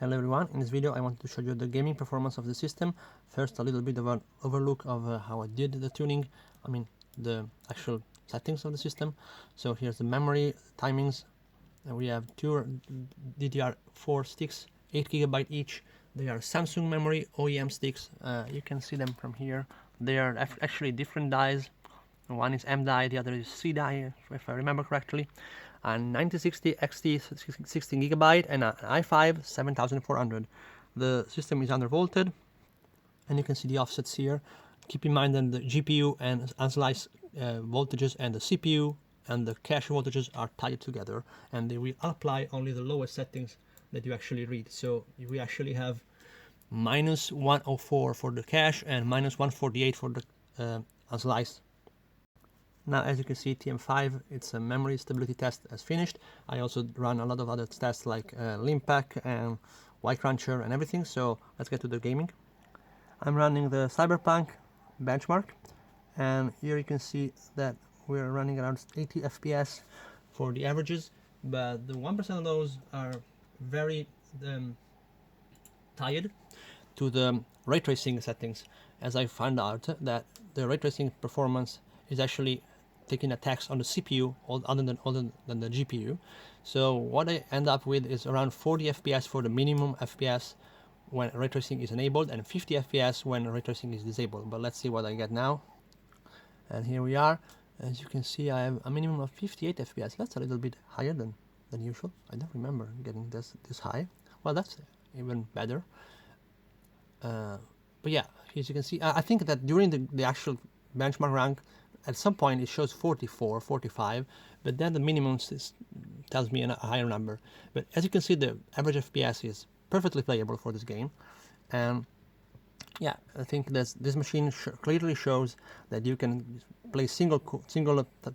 Hello everyone, in this video I wanted to show you the gaming performance of the system. First a little bit of an overlook of how I did the tuning, the actual settings of the system. So here's the memory timings. We have two DDR4 sticks, 8 GB each. They are Samsung memory OEM sticks. You can see them from here. They are actually different dies. One is M die, the other is C die, if I remember correctly. And 9060xt 16 GB and an i5 7400. The system is undervolted, and you can see the offsets here. Keep in mind that the GPU and Unslice voltages and the CPU and the cache voltages are tied together, and they will apply only the lowest settings that you actually read. So we actually have minus 104 for the cache and minus 148 for the Unslice. Now, as you can see, TM5, it's a memory stability test as finished. I also run a lot of other tests like Limpack and Y-Cruncher and everything. So let's get to the gaming. I'm running the Cyberpunk benchmark, and here you can see that we're running around 80 FPS for the averages, but the 1% of those are very tied to the ray tracing settings, as I found out that the ray tracing performance is actually taking a tax on the CPU other than the GPU. So what I end up with is around 40 FPS for the minimum FPS when ray tracing is enabled and 50 FPS when ray tracing is disabled. But let's see what I get now. And here we are. As you can see, I have a minimum of 58 FPS. That's a little bit higher than usual. I don't remember getting this high. Well, that's even better. But yeah, as you can see, I think that during the actual benchmark rank, at some point it shows 44, 45, but then the minimum tells me a higher number. But as you can see, the average FPS is perfectly playable for this game. And yeah, I think this machine clearly shows that you can play single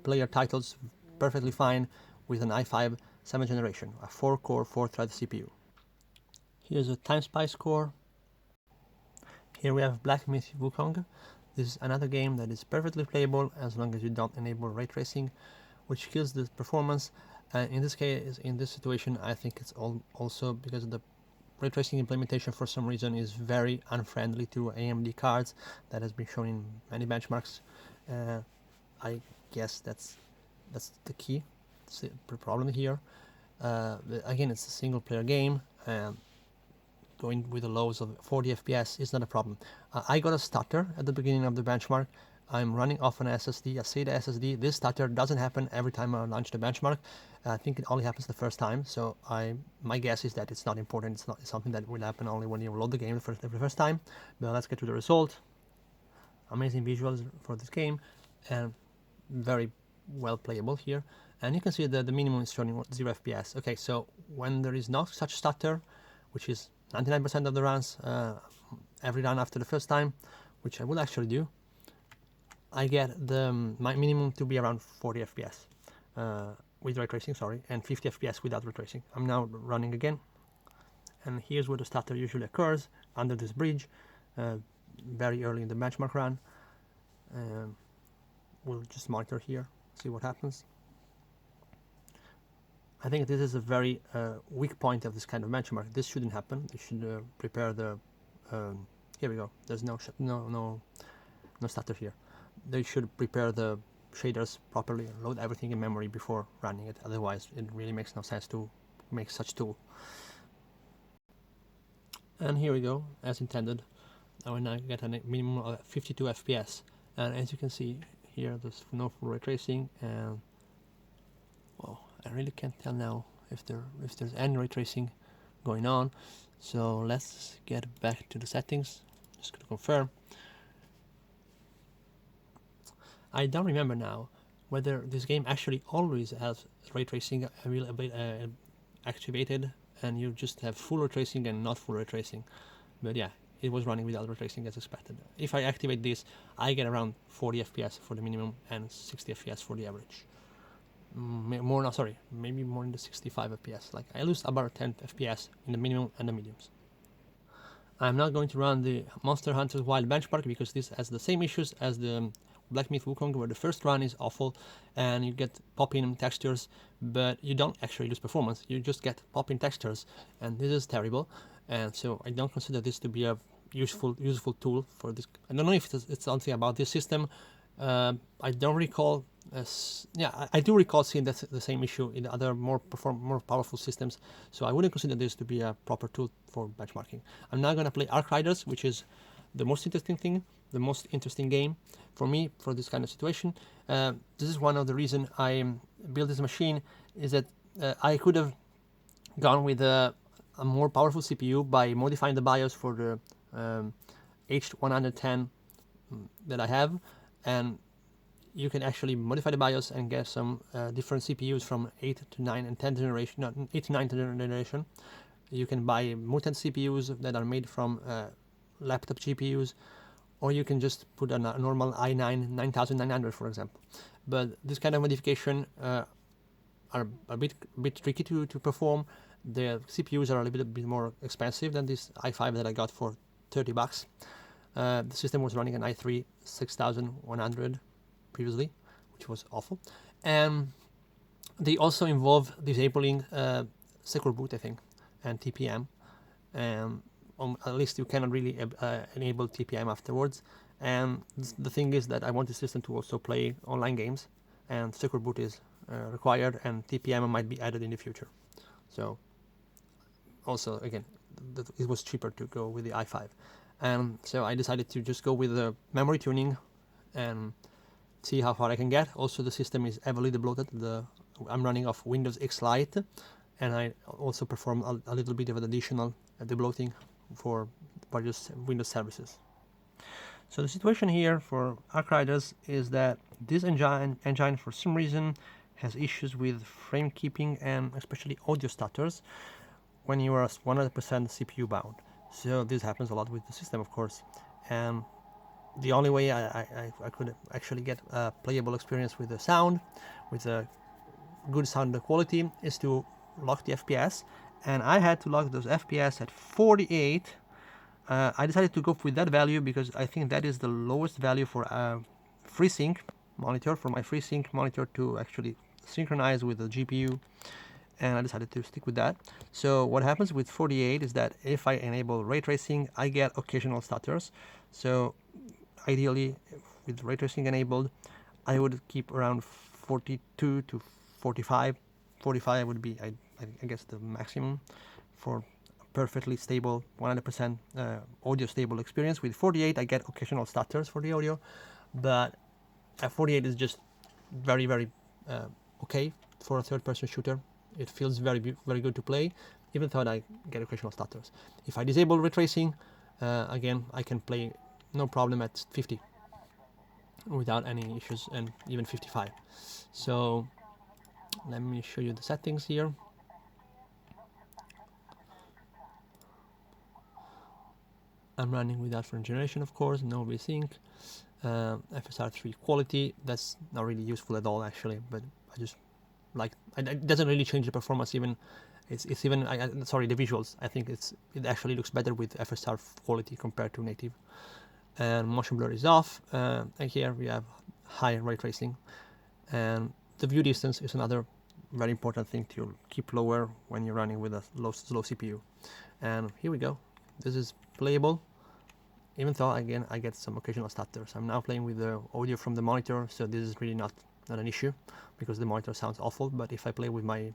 player titles perfectly fine with an i5 7th generation, a 4-core, 4-thread CPU. Here's a Timespy score. Here we have Black Myth Wukong. This is another game that is perfectly playable as long as you don't enable ray tracing, which kills the performance. In this case, in this situation, I think it's also because the ray tracing implementation for some reason is very unfriendly to AMD cards. That has been shown in many benchmarks. I guess that's the key. It's the problem here. Again, it's a single player game. Going with the lows of 40 FPS is not a problem. I got a stutter at the beginning of the benchmark. I'm running off an SSD, a SATA SSD. This stutter doesn't happen every time I launch the benchmark. I think it only happens the first time. So my guess is that it's not important. It's not something that will happen only when you load the game the first time. But let's get to the result. Amazing visuals for this game and very well playable here. And you can see that the minimum is showing 0 FPS. Okay, so when there is no such stutter, which is 99% of the runs, every run after the first time, which I will actually do, I get my minimum to be around 40 FPS with ray tracing, and 50 FPS without ray tracing. I'm now running again, and here's where the stutter usually occurs, under this bridge, very early in the benchmark run. We'll just monitor here, see what happens. I think this is a very weak point of this kind of benchmark. This shouldn't happen. You should prepare the. Here we go. There's no stutter here. They should prepare the shaders properly and load everything in memory before running it. Otherwise, it really makes no sense to make such tool. And here we go, as intended. I will now get a minimum of 52 FPS. And as you can see here, there's no full ray tracing, and well, I really can't tell now if there's any ray tracing going on. So let's get back to the settings, just to confirm. I don't remember now whether this game actually always has ray tracing activated and you just have full ray tracing and not full ray tracing. But yeah, it was running without ray tracing as expected. If I activate this, I get around 40 FPS for the minimum and 60 FPS for the average. Maybe more in the 65 FPS. Like I lose about 10 FPS in the minimum and the mediums. I'm not going to run the Monster Hunter Wild benchmark because this has the same issues as the Black Myth Wukong, where the first run is awful and you get pop-in textures, but you don't actually lose performance. You just get pop-in textures, and this is terrible. And so I don't consider this to be a useful tool for this. I don't know if it's something about this system. I don't recall. I do recall seeing the same issue in other more powerful systems. So I wouldn't consider this to be a proper tool for benchmarking. I'm now gonna play Arc Riders, which is the most interesting thing, the most interesting game for me for this kind of situation. This is one of the reasons I built this machine, is that I could have gone with a more powerful CPU by modifying the BIOS for the H110 that I have, and you can actually modify the BIOS and get some different CPUs from 8 to 9 and 10 generation, not 8 to 9 generation. You can buy mutant CPUs that are made from laptop GPUs, or you can just put a normal i9 9900, for example. But this kind of modification are a bit tricky to perform. The CPUs are a little bit more expensive than this i5 that I got for $30. The system was running an i3 6100 previously, which was awful. And they also involve disabling secure boot, I think, and TPM. At least you cannot really enable TPM afterwards. And the thing is that I want the system to also play online games, and secure boot is required, and TPM might be added in the future. So also, again, it was cheaper to go with the i5. And so I decided to just go with the memory tuning and see how far I can get. Also, the system is heavily debloated. I'm running off Windows XLite, and I also perform a little bit of an additional debloating for various Windows services. So the situation here for Arc Riders is that this engine for some reason has issues with frame keeping and especially audio stutters when you are 100% CPU bound. So this happens a lot with the system, of course, and the only way I could actually get a playable experience with the sound, with a good sound quality, is to lock the FPS, and I had to lock those FPS at 48. I decided to go with that value because I think that is the lowest value for a FreeSync monitor, for my FreeSync monitor to actually synchronize with the GPU, and I decided to stick with that. So what happens with 48 is that if I enable ray tracing, I get occasional stutters. So ideally, with ray tracing enabled, I would keep around 42 to 45. 45 would be, I guess, the maximum for perfectly stable, 100% audio stable experience. With 48, I get occasional stutters for the audio, but at 48 is just very, very okay for a third-person shooter. It feels very good to play, even though I get occasional stutters. If I disable ray tracing, again, I can play no problem at 50 without any issues, and even 55. So let me show you the settings here. I'm running without frame generation, of course, no VSync, FSR3 quality. That's not really useful at all, actually, but I just like it doesn't really change the performance. Even it's even sorry, the visuals. I think it actually looks better with FSR quality compared to native. And motion blur is off, and here we have high ray tracing, and the view distance is another very important thing to keep lower when you're running with a slow CPU. And here we go. This is playable, even though again I get some occasional stutters. I'm now playing with the audio from the monitor, so this is really not an issue because the monitor sounds awful. But if I play with my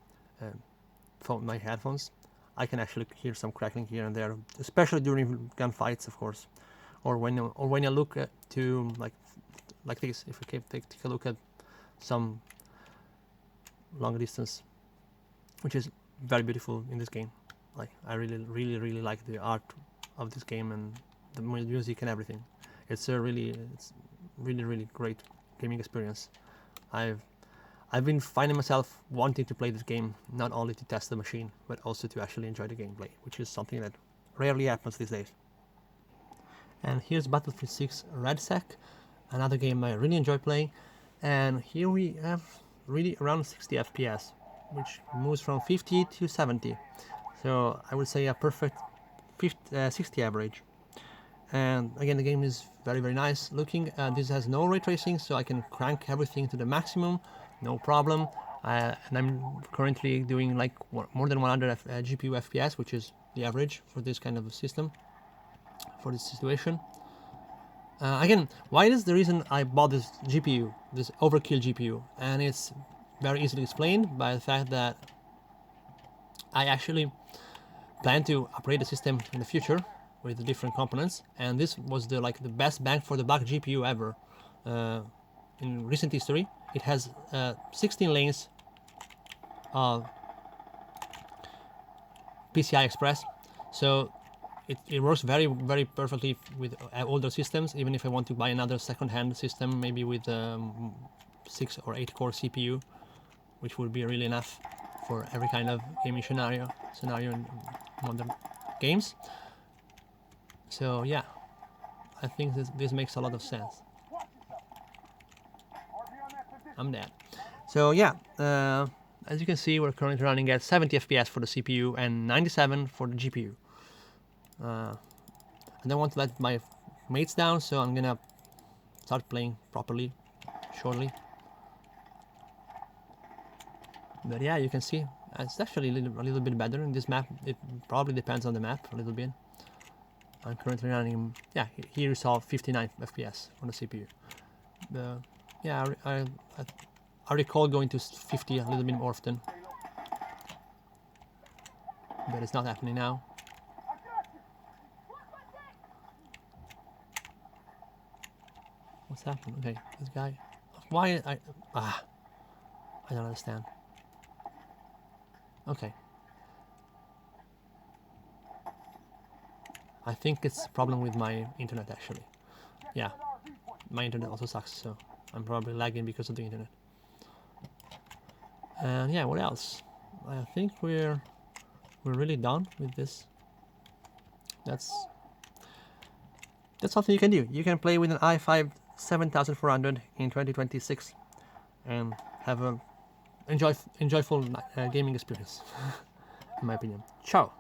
my headphones, I can actually hear some crackling here and there, especially during gunfights, of course, or when I look to like this. If we take a look at some long distance, which is very beautiful in this game. Like I really like the art of this game and the music and everything. It's really great gaming experience. I've been finding myself wanting to play this game not only to test the machine but also to actually enjoy the gameplay, which is something that rarely happens these days. And here's Battlefield 6 RedSec, another game I really enjoy playing. And here we have really around 60 FPS, which moves from 50 to 70. So I would say a perfect 60 average. And again, the game is very, very nice looking. This has no ray tracing, so I can crank everything to the maximum, no problem. And I'm currently doing like more than 100 GPU FPS, which is the average for this kind of a system, for this situation. Again, why is the reason I bought this GPU, this overkill GPU? And it's very easily explained by the fact that I actually plan to upgrade the system in the future with the different components, and this was the best bang for the buck GPU ever in recent history. It has 16 lanes of PCI Express, so it works very, very perfectly with older systems. Even if I want to buy another second-hand system, maybe with 6 or 8 core CPU, which would be really enough for every kind of gaming scenario in modern games. So yeah, I think this makes a lot of sense. I'm dead. So yeah, as you can see, we're currently running at 70 FPS for the CPU and 97 for the GPU. I don't want to let my mates down, so I'm gonna start playing properly shortly. But yeah, you can see it's actually a little bit better in this map. It probably depends on the map a little bit. I'm currently running, yeah, here you saw 59 FPS on the CPU. Yeah, I recall going to 50 a little bit more often, but it's not happening now. What's happening? Okay, this guy. Why I don't understand. Okay. I think it's a problem with my internet actually. Yeah, my internet also sucks, so I'm probably lagging because of the internet. And yeah, what else? I think we're really done with this. That's something you can do. You can play with an i5 7400 in 2026 and have a enjoyable gaming experience, in my opinion. Ciao.